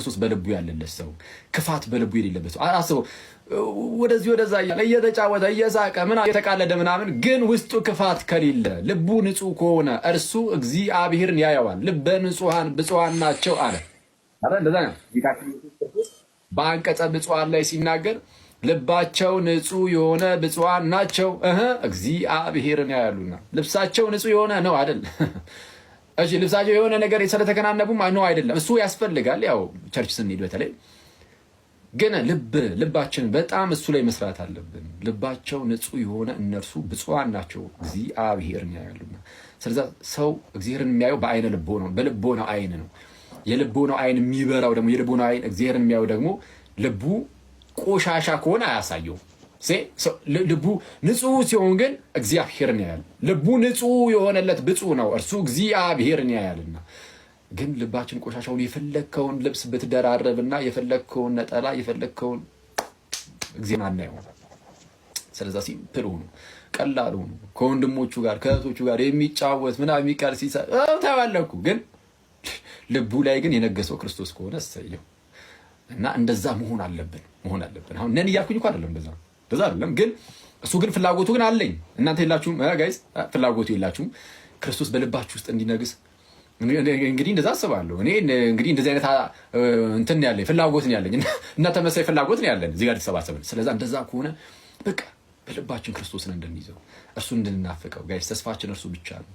ክርስቶስ በልቡ ያለለት ሰው ክፋት በልቡ የሌለበት ሰው አስበው። ወደዚህ ወደዛ እያለ እየተጫወተ እየሳቀ ምናምን እየተቃለደ ምናምን ግን ውስጡ ክፋት ከሌለ ልቡ ንጹህ ከሆነ እርሱ እግዚአብሔርን ያየዋል። ልበ ንጹሐን ብፁዓን ናቸው አለ። እንደዛ ነው በአንቀጸ ብፁዓን ላይ ሲናገር ልባቸው ንጹህ የሆነ ብፁዓን ናቸው እግዚአብሔርን ያያሉና። ልብሳቸው ንጹህ የሆነ ነው አይደል? እሺ ልብሳቸው የሆነ ነገር ስለተከናነቡም ነው አይደለም። እሱ ያስፈልጋል። ያው ቸርች ስንሄድ በተለይ ግን ልባችን በጣም እሱ ላይ መስራት አለብን። ልባቸው ንጹህ የሆነ እነርሱ ብፁዓን ናቸው እግዚአብሔርን ያያሉና። ስለዚህ ሰው እግዚአብሔርን የሚያየው በአይነ ልቦ ነው፣ በልቦ ነው አይን ነው። የልቦ ነው አይን የሚበራው ደግሞ የልቦ ነው አይን እግዚአብሔርን የሚያየው ደግሞ ልቡ ቆሻሻ ከሆነ አያሳየው። ልቡ ንጹህ ሲሆን ግን እግዚአብሔርን ያያል። ልቡ ንጹህ የሆነለት ብፁዕ ነው እርሱ እግዚአብሔርን ያያልና። ግን ልባችን ቆሻሻውን የፈለግከውን ልብስ ብትደራረብና የፈለግከውን ነጠላ የፈለግከውን እግዚአብሔርን አናየው። ስለዛ ሲምፕል ሆኖ ቀላል ሆኖ ከወንድሞቹ ጋር ከእህቶቹ ጋር የሚጫወት ምናምን የሚቃል ታያለኩ። ግን ልቡ ላይ ግን የነገሰው ክርስቶስ ከሆነ እሰየው። እና እንደዛ መሆን አለብን። አሁን ነን እያልኩኝ እኮ አይደለም፣ እንደዛ አይደለም። ግን እሱ ግን ፍላጎቱ ግን አለኝ። እናንተ የላችሁም ጋይስ፣ ፍላጎቱ የላችሁም። ክርስቶስ በልባችሁ ውስጥ እንዲነግስ እንግዲህ እንደዛ አስባለሁ። እኔ እንግዲህ እንደዚህ አይነት እንትን ያለኝ ፍላጎት ነው ያለኝ እና ተመሳሳይ ፍላጎት ነው ያለን እዚህ ጋር ተሰባሰብን። ስለዛ እንደዛ ከሆነ በቃ በልባችን ክርስቶስን እንድንይዘው እርሱ እንድንናፍቀው ጋይስ፣ ተስፋችን እርሱ ብቻ ነው።